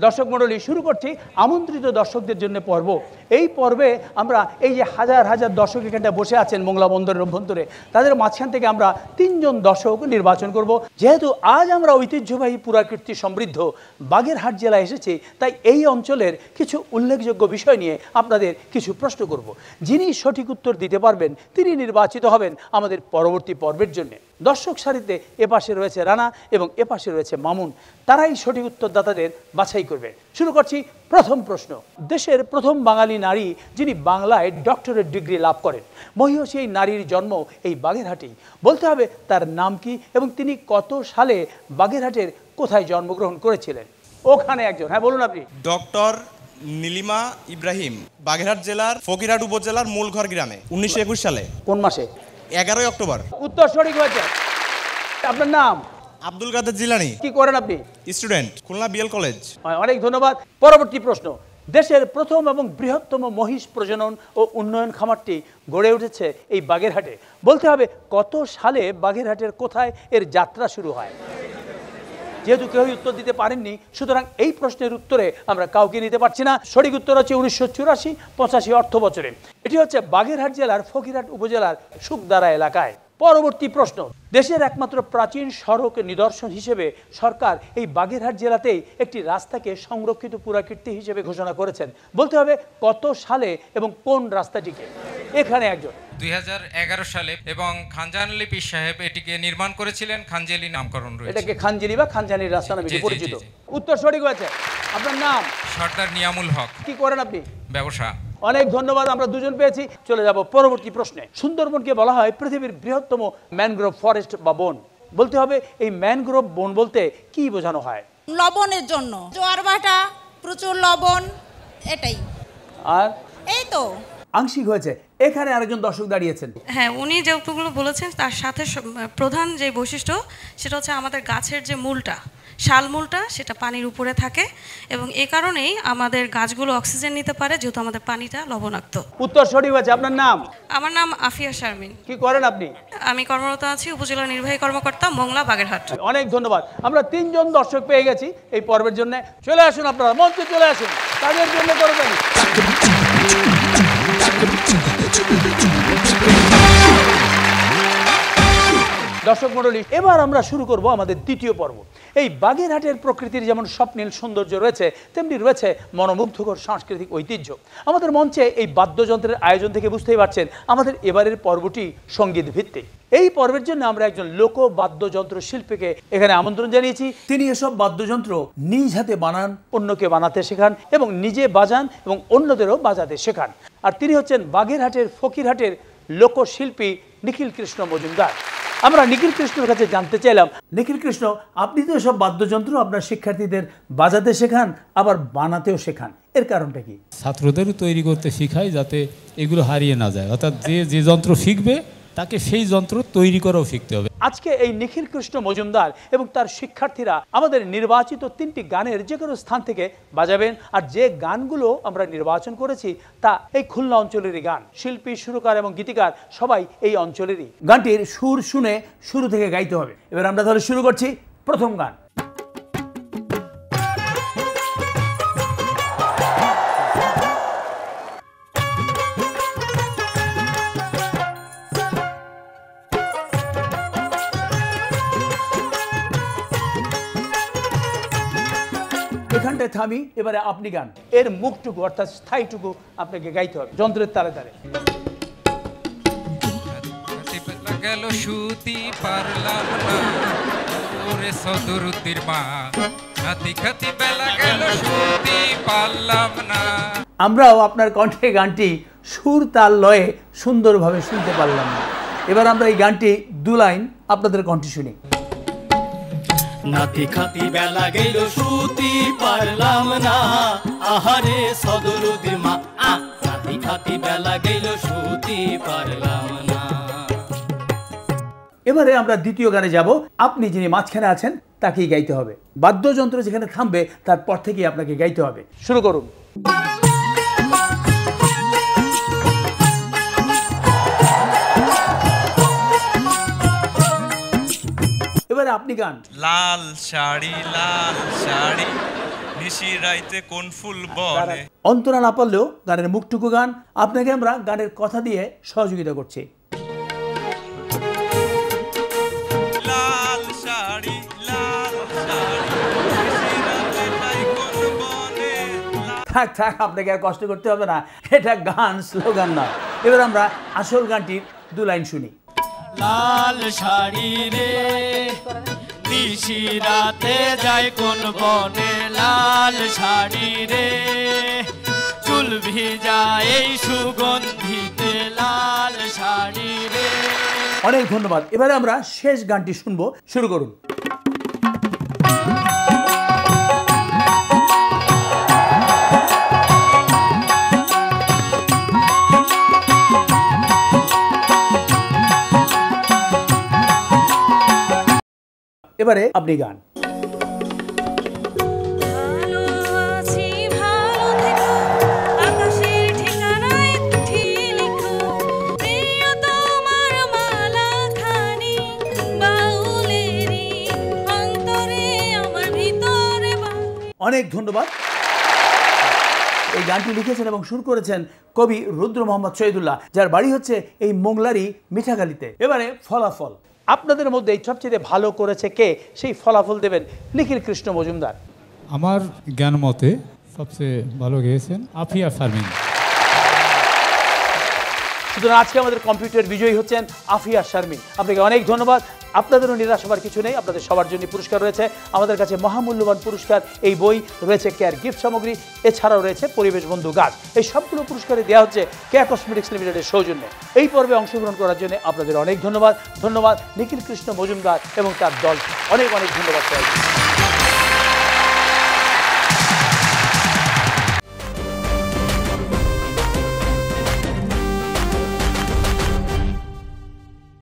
দর্শক মণ্ডলী, শুরু করছি আমন্ত্রিত দর্শকদের জন্য পর্ব। এই পর্বে আমরা এই যে হাজার হাজার দর্শক এখানটা বসে আছেন মোংলা বন্দরের অভ্যন্তরে, তাদের মাঝখান থেকে আমরা 3 জন দর্শক নির্বাচন করব। যেহেতু আজ আমরা ঐতিহ্যবাহী পুরাকীর্তি সমৃদ্ধ বাগেরহাট জেলায় এসেছি, তাই এই অঞ্চলের কিছু উল্লেখযোগ্য বিষয় নিয়ে আপনাদের কিছু প্রশ্ন করব। যিনি সঠিক উত্তর দিতে পারবেন তিনি নির্বাচিত হবেন আমাদের পরবর্তী পর্বের জন্য। দর্শক সারিতে এপাশে রয়েছে রানা এবং এপাশে রয়েছে মামুন, তারাই সঠিক উত্তরদাতাদের বাছাই করবে। শুরু করছি প্রথম প্রশ্ন। দেশের প্রথম বাঙালি নারী যিনি বাংলায় ডক্টরেট ডিগ্রি লাভ করেন, মহীয়সী এই নারীর জন্ম এই বাগেরহাটেই। বলতে হবে তার নাম কি এবং তিনি কত সালে বাগেরহাটের কোথায় জন্মগ্রহণ করেছিলেন। ওখানে একজন, হ্যাঁ বলুন আপনি। ডক্টর নীলিমা ইব্রাহিম, বাগেরহাট জেলার ফকিরহাট উপজেলার মূলঘর গ্রামে, 1921 সালে। কোন মাসে? 11 অক্টোবর। উত্তর সঠিক হয়েছে। আপনার নাম? আব্দুল কাদের জিলানি। কি করেন আপনি? Student, Khulna BL college. অনেক ধন্যবাদ। পরবর্তী প্রশ্ন। দেশের প্রথম এবং বৃহত্তম মহিষ প্রজনন ও উন্নয়ন খামারটি গড়ে উঠেছে এই বাগেরহাটে। বলতে হবে কত সালে বাগেরহাটের কোথায় এর যাত্রা শুরু হয়। যেহেতু কেউই উত্তর দিতে পারেননি, সুতরাং এই প্রশ্নের উত্তরে আমরা কাউকে নিতে পারছি না। সঠিক উত্তর হচ্ছে 1984-85 অর্থ বছরে। এটি হচ্ছে বাগেরহাট জেলার ফকিরহাট উপজেলার শুকদারা এলাকায়। পরবর্তী প্রশ্ন। দেশের একমাত্র প্রাচীন সড়ক নিদর্শন হিসেবে সরকার এই বাগেরহাট জেলাতেই একটি রাস্তাকে সংরক্ষিত পুরাকীর্তি হিসেবে ঘোষণা করেছেন। বলতে হবে কত সালে এবং কোন রাস্তাটিকে। এখানে একজন। 2011 সালে এবং খানজাহান পীর সাহেব এটিকে নির্মাণ করেছিলেন। খানজেলি নামকরণ রয়েছে। এটাকে খানজেলি বা খানজানির রাস্তা নামে পরিচিত। উত্তর সঠিক হয়েছে। আপনার নাম? সর্দার নিয়ামুল হক। কি করেন আপনি? ব্যবসা। অনেক ধন্যবাদ, আমরা দুজন পেয়েছি। চলে যাব পরবর্তী প্রশ্নে। সুন্দরবনকে বলা হয় পৃথিবীর বৃহত্তম ম্যানগ্রোভ ফরেস্ট বা বন। বলতে হবে এই ম্যানগ্রোভ বন বলতে কি বোঝানো হয়। লবণের জন্য, জোয়ার ভাটা, প্রচুর লবণ, এটাই। আর এই তো আংশিক হয়েছে। এখানে আরেকজন দর্শক দাঁড়িয়েছেন। হ্যাঁ, উনি যে উত্তরগুলো বলেছেন তার সাথে প্রধান যে বৈশিষ্ট্য সেটা হচ্ছে আমাদের গাছের যে মূলটা, শাল মূলটা, সেটা পানির উপরে থাকে এবং এই কারণেই আমাদের গাছগুলো অক্সিজেন নিতে পারে, যেহেতু আমাদের পানিটা লবণাক্ত। উত্তর সঠিক হয়েছে। আপনার নাম? আমার নাম আফিয়া শারমিন। কি করেন আপনি? আমি কর্মরত আছি উপজেলা নির্বাহী কর্মকর্তা, মোংলা, বাগেরহাট। অনেক ধন্যবাদ। আমরা 3 জন দর্শক পেয়ে গেছি এই পর্বের জন্য। চলে আসুন, আপনারা মঞ্চে চলে আসুন, তাদের জন্য করবেন। দর্শক মণ্ডলী, এবার আমরা শুরু করব আমাদের দ্বিতীয় পর্ব। এই বাগেরহাটের প্রকৃতির যেমন স্বপ্নীল সৌন্দর্য রয়েছে, তেমনি রয়েছে মনোমুগ্ধকর সাংস্কৃতিক ঐতিহ্য। আমাদের মঞ্চে এই বাদ্যযন্ত্রের আয়োজন থেকে বুঝতেই পারছেন আমাদের এবারের পর্বটি সঙ্গীত ভিত্তিক। এই পর্বের জন্য আমরা একজন লোক বাদ্যযন্ত্র শিল্পীকে এখানে আমন্ত্রণ জানিয়েছি। তিনি এসব বাদ্যযন্ত্র নিজ হাতে বানান, অন্যকে বানাতে শেখান এবং নিজে বাজান এবং অন্যদেরও বাজাতে শেখান। আর তিনি হচ্ছেন বাগেরহাটের ফকিরহাটের লোকশিল্পী নিখিল কৃষ্ণ মজুমদার। আমরা নিখিল কৃষ্ণের কাছে জানতে চাইলাম, নিখিল কৃষ্ণ, আপনি তো সব বাদ্যযন্ত্র আপনার শিক্ষার্থীদের বাজাতে শেখান, আবার বানাতেও শেখান, এর কারণটা কি? ছাত্রদেরও তৈরি করতে শেখাই যাতে এগুলো হারিয়ে না যায়, অর্থাৎ যে যন্ত্র শিখবে তাকে সেই যন্ত্র তৈরি করাও শিখতে হবে। আজকে এই নিখিল কৃষ্ণ মজুমদার এবং তার শিক্ষার্থীরা আমাদের নির্বাচিত 3টি গানের যে কোনো স্থান থেকে বাজাবেন। আর যে গানগুলো আমরা নির্বাচন করেছি তা এই খুলনা অঞ্চলেরই গান। শিল্পী, সুরকার এবং গীতিকার সবাই এই অঞ্চলেরই। গানটির সুর শুনে শুরু থেকে গাইতে হবে। এবার আমরা তাহলে শুরু করছি প্রথম গান। এখানটায় থামি, এবারে আপনি গান। এর মুখটুকু অর্থাৎ স্থায়ীটুকু আপনাকে গাইতে হবে যন্ত্রের তালে তালে। গেল সুতি পারলাম না ওরে সদরুদ্দির মা, খাতি খাতি বেলা গেল সুতি পারলাম না। আমরাও আপনার কণ্ঠে গানটি সুর তাল লয়ে সুন্দরভাবে শুনতে পারলাম না। এবার আমরা এই গানটি 2 লাইন আপনাদের কণ্ঠে শুনি। নাতি খাতি বেলা গেল সুতি পারলাম না, আহারে সদরুদ্দির মা, নাতি খাতি বেলা গেল সুতি পারলাম না। এবারে আমরা দ্বিতীয় গানে যাব। আপনি যিনি মাঝখানে আছেন তাকেই গাইতে হবে। বাদ্যযন্ত্র যেখানে থামবে তারপর থেকেই আপনাকে গাইতে হবে। শুরু করুন। এবারে আপনি গান। লাল শাড়ি নিশি রাইতে কোন ফুল বনে। অন্তরা না পারলেও গানের মুখটুকু গান আপনাকে আমরা গানের কথা দিয়ে সহযোগিতা করছি। লাল শাড়ি লাল শাড়ি নিশি রাতে যাই কোন বনে। থাক থাক, আপনাকে আর কষ্ট করতে হবে না, এটা গান স্লোগান না। এবার আমরা আসল গানটির 2 লাইন শুনি। লাল শাড়ি রে নিশি রাতে যায় কোন বনে, লাল শাড়ি রে চুল ভিজা এই সুগন্ধিতে, লাল শাড়ি রে। অনেক ধন্যবাদ। এবারে আমরা শেষ গানটি শুনবো, শুরু করুন। এবারে আপনি গান। ভালো আছি ভালো থেকো, আকাশের ঠিকানায় চিঠি লিখো, প্রিয় তোমার মালাখানি বাউলেরই অন্তরে আমার ভিতরে। অনেক ধন্যবাদ। এই গানটি লিখেছেন এবং সুর করেছেন কবি রুদ্র মোহাম্মদ শহীদুল্লাহ, যার বাড়ি হচ্ছে এই মোংলারই মিঠাগালিতে। এবারে ফলাফল, আপনাদের মধ্যে সবচেয়ে ভালো করেছে কে, সেই ফলাফল দেবেন নিখিল কৃষ্ণ মজুমদার। আমার জ্ঞান মতে সবচেয়ে ভালো গেয়েছেন আফিয়া শারমিন। সুতরাং আজকে আমাদের কম্পিউটার বিজয়ী হচ্ছেন আফিয়া শারমিন। আপনাকে অনেক ধন্যবাদ। আপনাদেরও নিরাশ হবার কিছু নেই, আপনাদের সবার জন্য পুরস্কার রয়েছে। আমাদের কাছে মহামূল্যবান পুরস্কার, এই বই রয়েছে, কেয়ার গিফট সামগ্রী, এছাড়াও রয়েছে পরিবেশ বন্ধু গাছ। এই সবগুলো পুরস্কারে দেওয়া হচ্ছে কেয়া কসমেটিক্স লিমিটেডের সৌজন্যে। এই পর্বে অংশগ্রহণ করার জন্য আপনাদের অনেক ধন্যবাদ। ধন্যবাদ নিখিল কৃষ্ণ মজুমদার এবং তার দল। অনেক অনেক ধন্যবাদ।